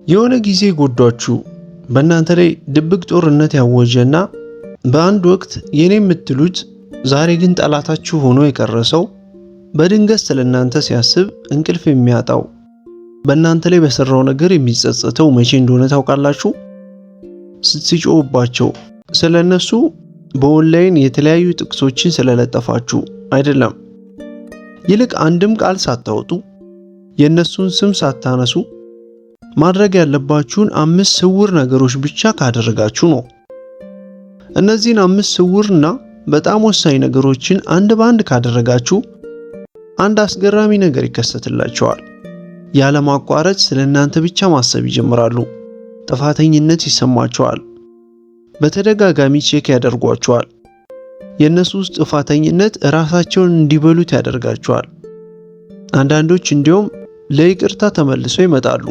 የሆነ ጊዜ ጎዷችሁ በእናንተ ላይ ድብቅ ጦርነት ያወጀና በአንድ ወቅት የኔ የምትሉት ዛሬ ግን ጠላታችሁ ሆኖ የቀረሰው በድንገት ስለእናንተ ሲያስብ እንቅልፍ የሚያጣው በእናንተ ላይ በሰራው ነገር የሚጸጸተው መቼ እንደሆነ ታውቃላችሁ? ስትጮህባቸው ስለነሱ በኦንላይን የተለያዩ ጥቅሶችን ስለለጠፋችሁ አይደለም። ይልቅ አንድም ቃል ሳታወጡ የነሱን ስም ሳታነሱ ማድረግ ያለባችሁን 5 ስውር ነገሮች ብቻ ካደረጋችሁ ነው። እነዚህን 5 ስውርና በጣም ወሳኝ ነገሮችን አንድ ባንድ ካደረጋችሁ አንድ አስገራሚ ነገር ይከሰትላቸዋል። ያለማቋረጥ ስለእናንተ ብቻ ማሰብ ይጀምራሉ። ጥፋተኝነት ይሰማቸዋል። በተደጋጋሚ ቼክ ያደርጓቸዋል። የነሱ ውስጥ ጥፋተኝነት ራሳቸውን እንዲበሉት ያደርጋቸዋል። አንዳንዶች እንዲሁም ለይቅርታ ተመልሰው ይመጣሉ።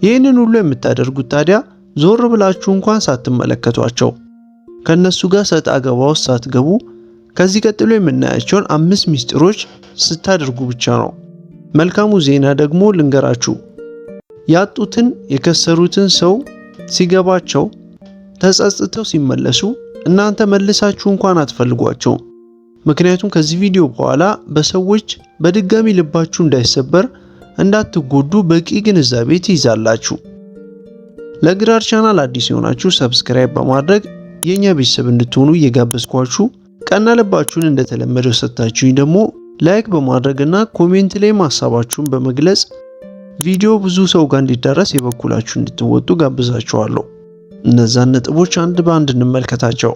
ይህንን ሁሉ የምታደርጉት ታዲያ ዞር ብላችሁ እንኳን ሳትመለከቷቸው ከነሱ ጋር ሰጣ ገባ ውስጥ ሳትገቡ ከዚህ ቀጥሎ የምናያቸውን 5 ሚስጥሮች ስታደርጉ ብቻ ነው። መልካሙ ዜና ደግሞ ልንገራችሁ፣ ያጡትን የከሰሩትን ሰው ሲገባቸው ተጸጽተው ሲመለሱ እናንተ መልሳችሁ እንኳን አትፈልጓቸውም። ምክንያቱም ከዚህ ቪዲዮ በኋላ በሰዎች በድጋሚ ልባችሁ እንዳይሰበር እንዳትጎዱ በቂ ግንዛቤ ትይዛላችሁ። ለግራር ቻናል አዲስ የሆናችሁ ሰብስክራይብ በማድረግ የኛ ቤተሰብ እንድትሆኑ እየጋበዝኳችሁ ቀና ልባችሁን እንደተለመደው ሰጣችሁኝ ደግሞ ላይክ በማድረግና ኮሜንት ላይ ሐሳባችሁን በመግለጽ ቪዲዮ ብዙ ሰው ጋር እንዲዳረስ የበኩላችሁ እንድትወጡ ጋብዛችኋለሁ። እነዛን ነጥቦች አንድ በአንድ እንመልከታቸው።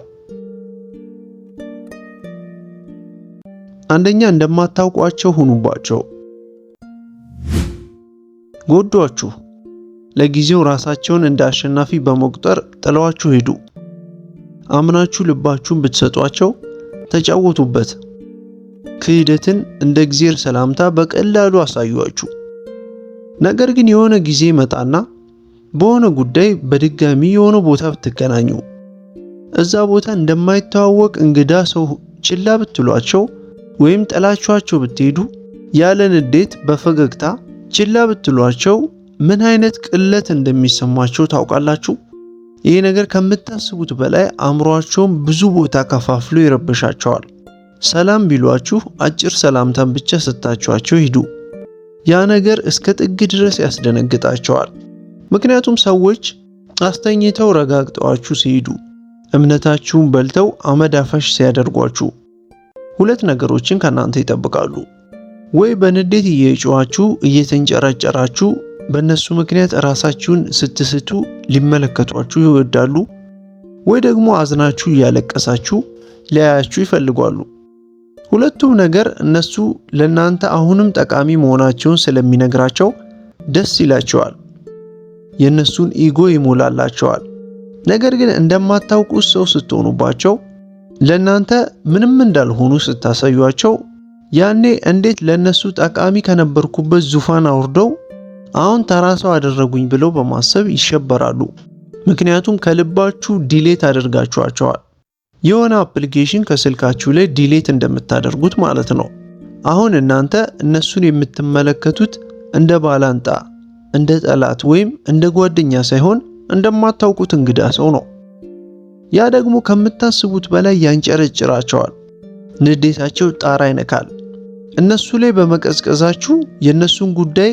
አንደኛ፣ እንደማታውቋቸው ሁኑባቸው። ጎዷችሁ፣ ለጊዜው ራሳቸውን እንደ አሸናፊ በመቁጠር ጥለዋችሁ ሄዱ። አምናችሁ ልባችሁን ብትሰጧቸው ተጫወቱበት። ክህደትን እንደ እግዚአብሔር ሰላምታ በቀላሉ አሳዩአችሁ። ነገር ግን የሆነ ጊዜ መጣና በሆነ ጉዳይ በድጋሚ የሆነ ቦታ ብትገናኙ እዛ ቦታ እንደማይተዋወቅ እንግዳ ሰው ችላ ብትሏቸው ወይም ጠላችኋቸው ብትሄዱ ያለ ንዴት በፈገግታ ችላ ብትሏቸው ምን አይነት ቅለት እንደሚሰማቸው ታውቃላችሁ? ይህ ነገር ከምታስቡት በላይ አእምሯቸውን ብዙ ቦታ ከፋፍሎ ይረብሻቸዋል። ሰላም ቢሏችሁ አጭር ሰላምታን ብቻ ሰጣችኋቸው ሂዱ። ያ ነገር እስከ ጥግ ድረስ ያስደነግጣቸዋል። ምክንያቱም ሰዎች አስተኝተው ረጋግጠዋችሁ ሲሄዱ እምነታችሁን በልተው አመድ አፈሽ ሲያደርጓችሁ 2 ነገሮችን ከናንተ ይጠብቃሉ። ወይ በንዴት እየጮኻችሁ እየተንጨረጨራችሁ በእነሱ ምክንያት ራሳችሁን ስትስቱ ሊመለከቷችሁ ይወዳሉ፣ ወይ ደግሞ አዝናችሁ እያለቀሳችሁ ሊያያችሁ ይፈልጋሉ። ሁለቱም ነገር እነሱ ለናንተ አሁንም ጠቃሚ መሆናቸውን ስለሚነግራቸው ደስ ይላቸዋል፣ የነሱን ኢጎ ይሞላላቸዋል። ነገር ግን እንደማታውቁት ሰው ስትሆኑባቸው ለናንተ ምንም እንዳልሆኑ ስታሳዩአቸው ያኔ እንዴት ለነሱ ጠቃሚ ከነበርኩበት ዙፋን አውርደው አሁን ተራ ሰው አደረጉኝ ብለው በማሰብ ይሸበራሉ። ምክንያቱም ከልባችሁ ዲሌት አድርጋችኋቸዋል። የሆነ አፕሊኬሽን ከስልካችሁ ላይ ዲሌት እንደምታደርጉት ማለት ነው። አሁን እናንተ እነሱን የምትመለከቱት እንደ ባላንጣ፣ እንደ ጠላት ወይም እንደ ጓደኛ ሳይሆን እንደማታውቁት እንግዳ ሰው ነው። ያ ደግሞ ከምታስቡት በላይ ያንጨረጭራቸዋል። ንዴታቸው ጣራ ይነካል። እነሱ ላይ በመቀዝቀዛችሁ የነሱን ጉዳይ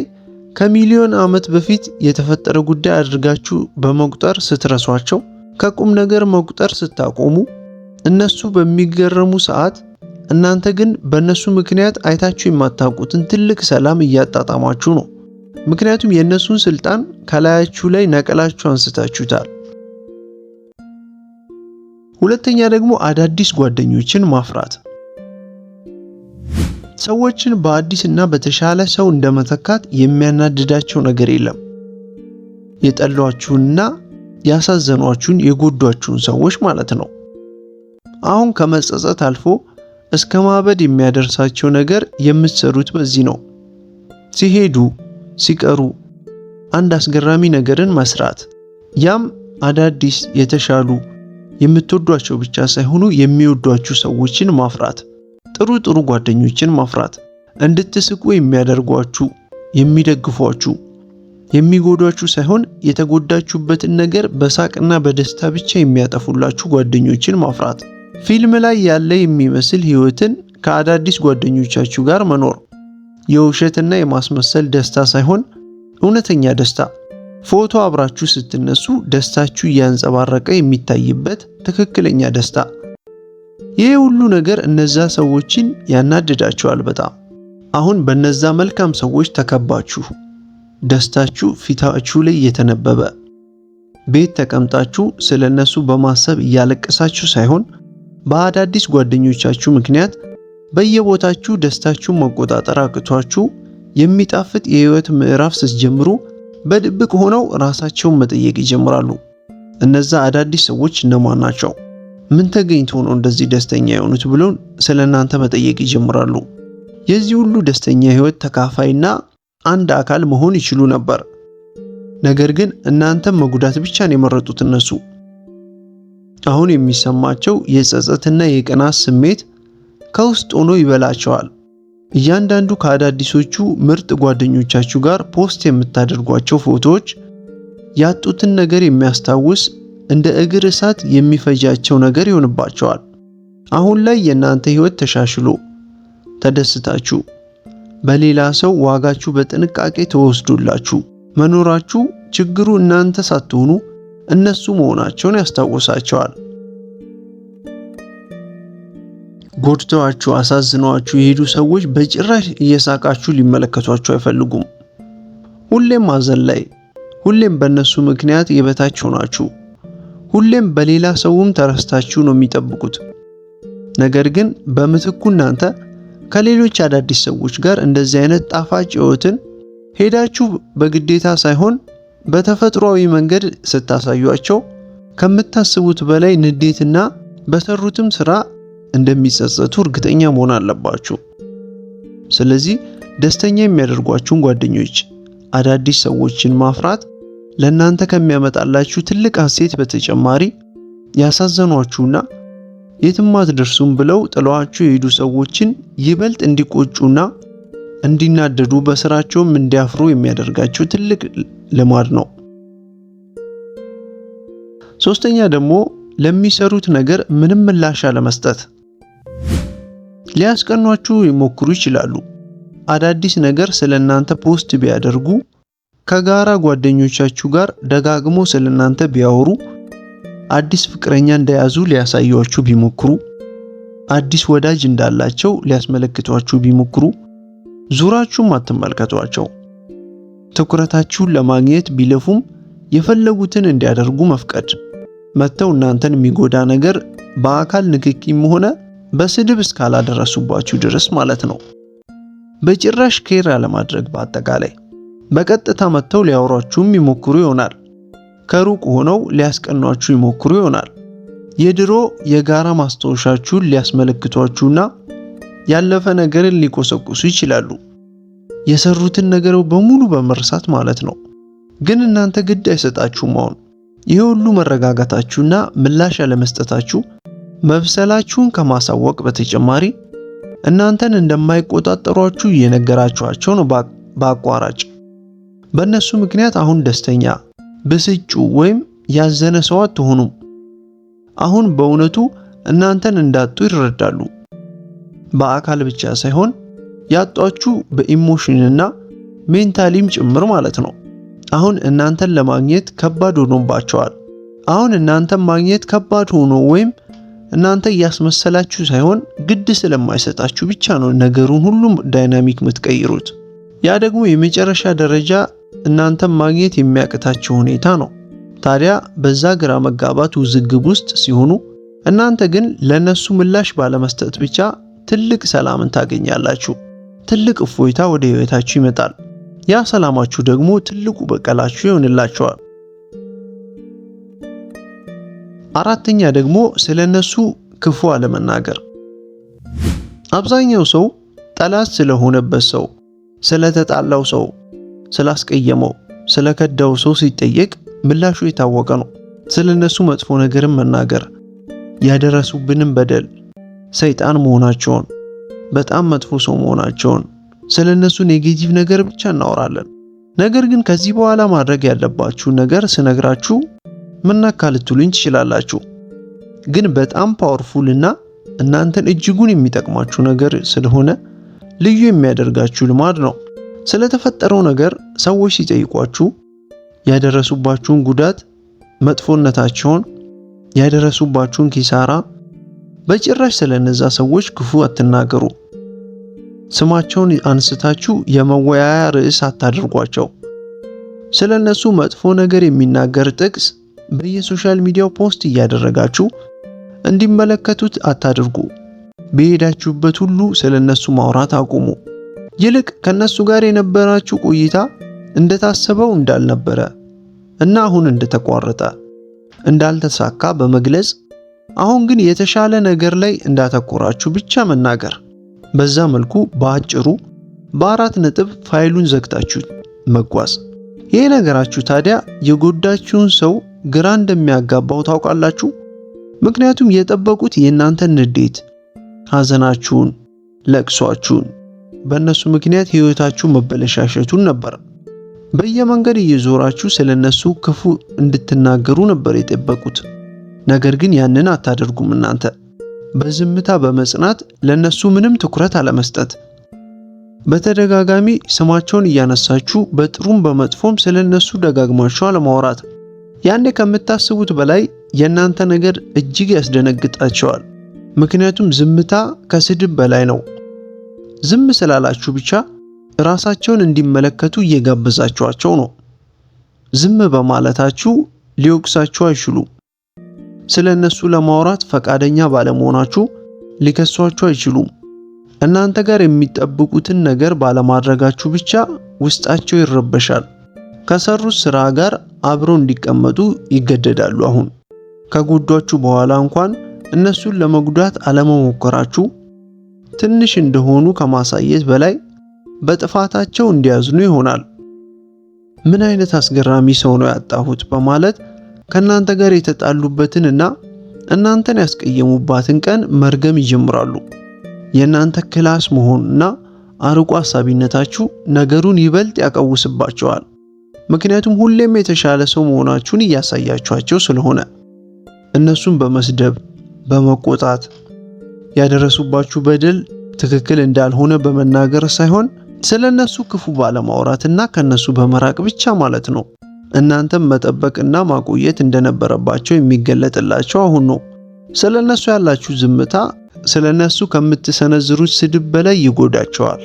ከሚሊዮን ዓመት በፊት የተፈጠረ ጉዳይ አድርጋችሁ በመቁጠር ስትረሷቸው፣ ከቁም ነገር መቁጠር ስታቆሙ እነሱ በሚገረሙ ሰዓት እናንተ ግን በእነሱ ምክንያት አይታችሁ የማታውቁትን ትልቅ ሰላም እያጣጣማችሁ ነው። ምክንያቱም የእነሱን ስልጣን ከላያችሁ ላይ ነቀላችሁ አንስታችሁታል። ሁለተኛ ደግሞ አዳዲስ ጓደኞችን ማፍራት። ሰዎችን በአዲስና በተሻለ ሰው እንደመተካት የሚያናድዳቸው ነገር የለም። የጠሏችሁንና ያሳዘኗችሁን የጎዷችሁን ሰዎች ማለት ነው። አሁን ከመጸጸት አልፎ እስከ ማበድ የሚያደርሳቸው ነገር የምትሰሩት በዚህ ነው። ሲሄዱ ሲቀሩ አንድ አስገራሚ ነገርን መስራት። ያም አዳዲስ የተሻሉ የምትወዷቸው ብቻ ሳይሆኑ የሚወዷችሁ ሰዎችን ማፍራት፣ ጥሩ ጓደኞችን ማፍራት፣ እንድትስቁ የሚያደርጓችሁ፣ የሚደግፏችሁ፣ የሚጎዷችሁ ሳይሆን የተጎዳችሁበትን ነገር በሳቅና በደስታ ብቻ የሚያጠፉላችሁ ጓደኞችን ማፍራት። ፊልም ላይ ያለ የሚመስል ህይወትን ከአዳዲስ ጓደኞቻችሁ ጋር መኖር። የውሸትና የማስመሰል ደስታ ሳይሆን እውነተኛ ደስታ። ፎቶ አብራችሁ ስትነሱ ደስታችሁ እያንጸባረቀ የሚታይበት ትክክለኛ ደስታ። ይህ ሁሉ ነገር እነዛ ሰዎችን ያናድዳቸዋል በጣም። አሁን በነዛ መልካም ሰዎች ተከባችሁ ደስታችሁ ፊታችሁ ላይ የተነበበ ቤት ተቀምጣችሁ ስለነሱ በማሰብ እያለቀሳችሁ ሳይሆን በአዳዲስ ጓደኞቻችሁ ምክንያት በየቦታችሁ ደስታችሁን መቆጣጠር አቅቷችሁ የሚጣፍጥ የህይወት ምዕራፍ ስትጀምሩ በድብቅ ሆነው ራሳቸውን መጠየቅ ይጀምራሉ። እነዛ አዳዲስ ሰዎች እነማን ናቸው? ምን ተገኝተው ነው እንደዚህ ደስተኛ የሆኑት ብለው ስለናንተ መጠየቅ ይጀምራሉ። የዚህ ሁሉ ደስተኛ ህይወት ተካፋይና አንድ አካል መሆን ይችሉ ነበር። ነገር ግን እናንተም መጉዳት ብቻ ነው የመረጡት እነሱ። አሁን የሚሰማቸው የጸጸትና የቅናት ስሜት ከውስጥ ሆኖ ይበላቸዋል። እያንዳንዱ ከአዳዲሶቹ ምርጥ ጓደኞቻችሁ ጋር ፖስት የምታደርጓቸው ፎቶዎች ያጡትን ነገር የሚያስታውስ እንደ እግር እሳት የሚፈጃቸው ነገር ይሆንባቸዋል። አሁን ላይ የእናንተ ህይወት ተሻሽሎ ተደስታችሁ በሌላ ሰው ዋጋችሁ በጥንቃቄ ተወስዶላችሁ መኖራችሁ ችግሩ እናንተ ሳትሆኑ እነሱ መሆናቸውን ያስታውሳቸዋል። ጎድተዋችሁ አሳዝነዋችሁ የሄዱ ሰዎች በጭራሽ እየሳቃችሁ ሊመለከቷችሁ አይፈልጉም። ሁሌም ማዘን ላይ፣ ሁሌም በእነሱ ምክንያት የበታች ሆናችሁ፣ ሁሌም በሌላ ሰውም ተረስታችሁ ነው የሚጠብቁት። ነገር ግን በምትኩ እናንተ ከሌሎች አዳዲስ ሰዎች ጋር እንደዚህ አይነት ጣፋጭ ህይወትን ሄዳችሁ በግዴታ ሳይሆን በተፈጥሯዊ መንገድ ስታሳዩአቸው ከምታስቡት በላይ ንዴትና በሰሩትም ስራ እንደሚጸጸቱ እርግጠኛ መሆን አለባችሁ። ስለዚህ ደስተኛ የሚያደርጓችሁን ጓደኞች፣ አዳዲስ ሰዎችን ማፍራት ለእናንተ ከሚያመጣላችሁ ትልቅ ሀሴት በተጨማሪ ያሳዘኗችሁና የትም አትደርሱም ብለው ጥለዋችሁ የሄዱ ሰዎችን ይበልጥ እንዲቆጩና እንዲናደዱ በስራቸውም እንዲያፍሩ የሚያደርጋቸው ትልቅ ልማድ ነው። ሶስተኛ ደግሞ ለሚሰሩት ነገር ምንም ምላሽ አለመስጠት። ሊያስቀኗችሁ ይሞክሩ ይችላሉ። አዳዲስ ነገር ስለናንተ ፖስት ቢያደርጉ፣ ከጋራ ጓደኞቻችሁ ጋር ደጋግሞ ስለናንተ ቢያወሩ፣ አዲስ ፍቅረኛ እንደያዙ ሊያሳዩአችሁ ቢሞክሩ፣ አዲስ ወዳጅ እንዳላቸው ሊያስመለክቷችሁ ቢሞክሩ፣ ዙራችሁም አትመልከቷቸው። ትኩረታችሁን ለማግኘት ቢለፉም የፈለጉትን እንዲያደርጉ መፍቀድ። መተው እናንተን የሚጎዳ ነገር በአካል ንክኪም ሆነ በስድብ እስካላደረሱባችሁ ድረስ ማለት ነው። በጭራሽ ኬር አለማድረግ። በአጠቃላይ በቀጥታ መተው ሊያወሯችሁም ይሞክሩ ይሆናል። ከሩቅ ሆነው ሊያስቀኗችሁ ይሞክሩ ይሆናል። የድሮ የጋራ ማስታወሻችሁን ሊያስመለክቷችሁና ያለፈ ነገርን ሊቆሰቁሱ ይችላሉ። የሰሩትን ነገር በሙሉ በመርሳት ማለት ነው። ግን እናንተ ግድ አይሰጣችሁም። አሁን ይህ ሁሉ መረጋጋታችሁና ምላሽ ያለመስጠታችሁ መብሰላችሁን ከማሳወቅ በተጨማሪ እናንተን እንደማይቆጣጠሯችሁ እየነገራችኋቸው ነው። በአቋራጭ በእነሱ ምክንያት አሁን ደስተኛ፣ ብስጩ ወይም ያዘነ ሰው አትሆኑም። አሁን በእውነቱ እናንተን እንዳጡ ይረዳሉ። በአካል ብቻ ሳይሆን ያጧችሁ በኢሞሽንና ሜንታሊም ጭምር ማለት ነው። አሁን እናንተን ለማግኘት ከባድ ሆኖባቸዋል። አሁን እናንተን ማግኘት ከባድ ሆኖ ወይም እናንተ እያስመሰላችሁ ሳይሆን ግድ ስለማይሰጣችሁ ብቻ ነው ነገሩን ሁሉም ዳይናሚክ የምትቀይሩት። ያ ደግሞ የመጨረሻ ደረጃ እናንተን ማግኘት የሚያቅታችሁ ሁኔታ ነው። ታዲያ በዛ ግራ መጋባት ውዝግብ ውስጥ ሲሆኑ እናንተ ግን ለነሱ ምላሽ ባለመስጠት ብቻ ትልቅ ሰላምን ታገኛላችሁ። ትልቅ እፎይታ ወደ ህይወታችሁ ይመጣል። ያ ሰላማችሁ ደግሞ ትልቁ በቀላችሁ ይሆንላችኋል። አራተኛ ደግሞ ስለነሱ ክፉ አለመናገር። አብዛኛው ሰው ጠላት ስለሆነበት ሰው፣ ስለተጣላው ሰው፣ ስላስቀየመው፣ ስለከዳው ሰው ሲጠየቅ ምላሹ የታወቀ ነው። ስለነሱ መጥፎ ነገርን መናገር፣ ያደረሱብንን በደል፣ ሰይጣን መሆናቸውን፣ በጣም መጥፎ ሰው መሆናቸውን፣ ስለነሱ ኔጌቲቭ ነገር ብቻ እናወራለን። ነገር ግን ከዚህ በኋላ ማድረግ ያለባችሁ ነገር ስነግራችሁ ምን ነካ ልትሉኝ ትችላላችሁ። ግን በጣም ፓወርፉል እና እናንተን እጅጉን የሚጠቅማችሁ ነገር ስለሆነ ልዩ የሚያደርጋችሁ ልማድ ነው። ስለተፈጠረው ነገር ሰዎች ሲጠይቋችሁ ያደረሱባችሁን ጉዳት፣ መጥፎነታቸውን፣ ያደረሱባችሁን ኪሳራ በጭራሽ ስለነዛ ሰዎች ክፉ አትናገሩ። ስማቸውን አንስታችሁ የመወያያ ርዕስ አታድርጓቸው። ስለነሱ መጥፎ ነገር የሚናገር ጥቅስ በየሶሻል ሚዲያው ፖስት እያደረጋችሁ እንዲመለከቱት አታድርጉ። በሄዳችሁበት ሁሉ ስለነሱ ማውራት አቁሙ። ይልቅ ከነሱ ጋር የነበራችሁ ቆይታ እንደታሰበው እንዳልነበረ እና አሁን እንደተቋረጠ እንዳልተሳካ በመግለጽ አሁን ግን የተሻለ ነገር ላይ እንዳተኮራችሁ ብቻ መናገር። በዛ መልኩ በአጭሩ በአራት ነጥብ ፋይሉን ዘግታችሁ መጓዝ። ይሄ ነገራችሁ ታዲያ የጎዳችሁን ሰው ግራ እንደሚያጋባው ታውቃላችሁ። ምክንያቱም የጠበቁት የእናንተን ንዴት፣ ሐዘናችሁን፣ ለቅሷችሁን፣ በእነሱ ምክንያት ህይወታችሁ መበለሻሸቱን ነበር። በየመንገድ እየዞራችሁ ስለነሱ ክፉ እንድትናገሩ ነበር የጠበቁት። ነገር ግን ያንን አታደርጉም። እናንተ በዝምታ በመጽናት ለነሱ ምንም ትኩረት አለመስጠት፣ በተደጋጋሚ ስማቸውን እያነሳችሁ በጥሩም በመጥፎም ስለነሱ ደጋግማችሁ አለማውራት። ያኔ ከምታስቡት በላይ የእናንተ ነገር እጅግ ያስደነግጣቸዋል። ምክንያቱም ዝምታ ከስድብ በላይ ነው። ዝም ስላላችሁ ብቻ ራሳቸውን እንዲመለከቱ እየጋበዛችኋቸው ነው። ዝም በማለታችሁ ሊወቅሳችሁ አይችሉም። ስለነሱ ለማውራት ፈቃደኛ ባለመሆናችሁ ሊከሷችሁ አይችሉም። እናንተ ጋር የሚጠብቁትን ነገር ባለማድረጋችሁ ብቻ ውስጣቸው ይረበሻል። ከሰሩት ስራ ጋር አብረው እንዲቀመጡ ይገደዳሉ። አሁን ከጎዷችሁ በኋላ እንኳን እነሱን ለመጉዳት አለመሞከራችሁ ትንሽ እንደሆኑ ከማሳየት በላይ በጥፋታቸው እንዲያዝኑ ይሆናል። ምን አይነት አስገራሚ ሰው ነው ያጣሁት በማለት ከናንተ ጋር የተጣሉበትን እና እናንተን ያስቀየሙባትን ቀን መርገም ይጀምራሉ። የናንተ ክላስ መሆንና አርቆ ሐሳቢነታችሁ ነገሩን ይበልጥ ያቀውስባቸዋል። ምክንያቱም ሁሌም የተሻለ ሰው መሆናችሁን እያሳያችኋቸው ስለሆነ እነሱን በመስደብ በመቆጣት ያደረሱባችሁ በደል ትክክል እንዳልሆነ በመናገር ሳይሆን ስለነሱ ክፉ ባለማውራትና ከነሱ በመራቅ ብቻ ማለት ነው። እናንተም መጠበቅና ማቆየት እንደነበረባቸው የሚገለጥላቸው አሁን ነው። ስለነሱ ያላችሁ ዝምታ ስለነሱ ከምትሰነዝሩት ስድብ በላይ ይጎዳቸዋል።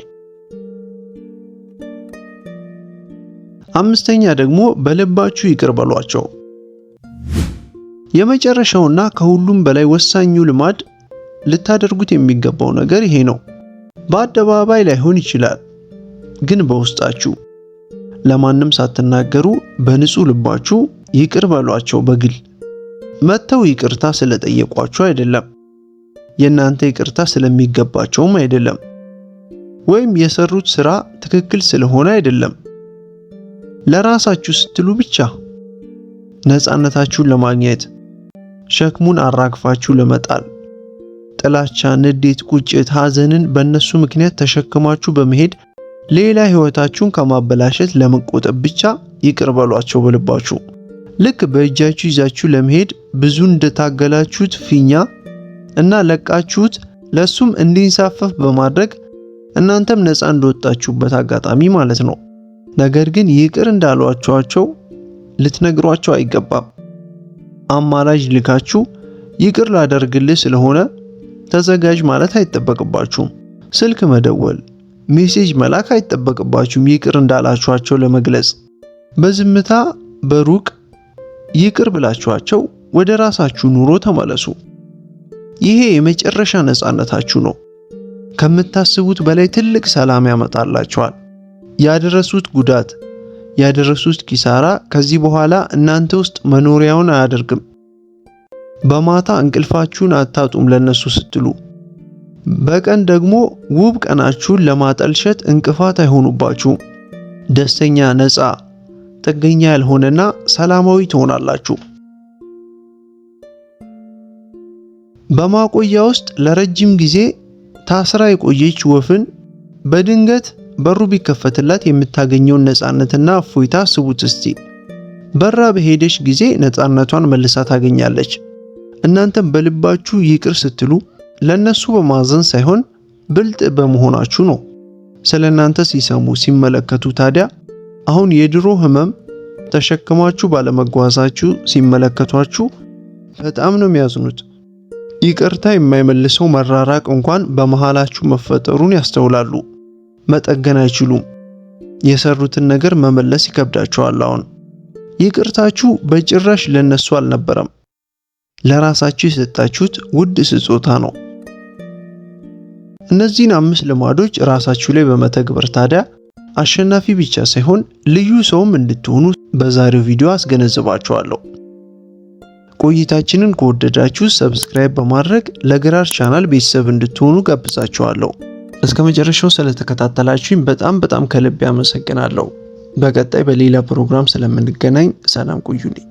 አምስተኛ ደግሞ በልባችሁ ይቅር በሏቸው። የመጨረሻውና ከሁሉም በላይ ወሳኙ ልማድ ልታደርጉት የሚገባው ነገር ይሄ ነው። በአደባባይ ላይሆን ይችላል፣ ግን በውስጣችሁ ለማንም ሳትናገሩ በንጹህ ልባችሁ ይቅር በሏቸው። በግል መተው ይቅርታ ስለጠየቋችሁ አይደለም፣ የእናንተ ይቅርታ ስለሚገባቸውም አይደለም፣ ወይም የሰሩት ስራ ትክክል ስለሆነ አይደለም። ለራሳችሁ ስትሉ ብቻ ነፃነታችሁን ለማግኘት ሸክሙን አራግፋችሁ ለመጣል ጥላቻ፣ ንዴት፣ ቁጭት፣ ሐዘንን በእነሱ ምክንያት ተሸክማችሁ በመሄድ ሌላ ህይወታችሁን ከማበላሸት ለመቆጠብ ብቻ ይቅር በሏቸው በልባችሁ። ልክ በእጃችሁ ይዛችሁ ለመሄድ ብዙ እንደታገላችሁት ፊኛ እና ለቃችሁት ለሱም እንዲንሳፈፍ በማድረግ እናንተም ነፃ እንደወጣችሁበት አጋጣሚ ማለት ነው። ነገር ግን ይቅር እንዳሏችኋቸው ልትነግሯቸው አይገባም። አማላጅ ልካችሁ ይቅር ላደርግልህ ስለሆነ ተዘጋጅ ማለት አይጠበቅባችሁም። ስልክ መደወል፣ ሜሴጅ መላክ አይጠበቅባችሁም። ይቅር እንዳላችኋቸው ለመግለጽ በዝምታ በሩቅ ይቅር ብላችኋቸው ወደ ራሳችሁ ኑሮ ተመለሱ። ይሄ የመጨረሻ ነፃነታችሁ ነው። ከምታስቡት በላይ ትልቅ ሰላም ያመጣላችኋል። ያደረሱት ጉዳት፣ ያደረሱት ኪሳራ ከዚህ በኋላ እናንተ ውስጥ መኖሪያውን አያደርግም። በማታ እንቅልፋችሁን አታጡም ለነሱ ስትሉ። በቀን ደግሞ ውብ ቀናችሁን ለማጠልሸት እንቅፋት አይሆኑባችሁም። ደስተኛ፣ ነፃ፣ ጥገኛ ያልሆነና ሰላማዊ ትሆናላችሁ። በማቆያ ውስጥ ለረጅም ጊዜ ታስራ የቆየች ወፍን በድንገት በሩ ቢከፈትላት የምታገኘውን ነፃነትና እፎይታ አስቡት እስቲ። በራ በሄደች ጊዜ ነፃነቷን መልሳ ታገኛለች። እናንተም በልባችሁ ይቅር ስትሉ ለነሱ በማዘን ሳይሆን ብልጥ በመሆናችሁ ነው። ስለናንተ ሲሰሙ ሲመለከቱ ታዲያ አሁን የድሮ ህመም ተሸክማችሁ ባለመጓዛችሁ ሲመለከቷችሁ በጣም ነው የሚያዝኑት። ይቅርታ የማይመልሰው መራራቅ እንኳን በመሃላችሁ መፈጠሩን ያስተውላሉ። መጠገን አይችሉም። የሰሩትን ነገር መመለስ ይከብዳቸዋል። አሁን ይቅርታችሁ በጭራሽ ለነሱ አልነበረም፣ ለራሳችሁ የሰጣችሁት ውድ ስጦታ ነው። እነዚህን 5 ልማዶች ራሳችሁ ላይ በመተግበር ታዲያ አሸናፊ ብቻ ሳይሆን ልዩ ሰውም እንድትሆኑ በዛሬው ቪዲዮ አስገነዝባችኋለሁ። ቆይታችንን ከወደዳችሁ ሰብስክራይብ በማድረግ ለግራር ቻናል ቤተሰብ እንድትሆኑ ጋብዛችኋለሁ። እስከ መጨረሻው ስለተከታተላችሁኝ በጣም ከልብ አመሰግናለሁ። በቀጣይ በሌላ ፕሮግራም ስለምንገናኝ ሰላም ቆዩልኝ።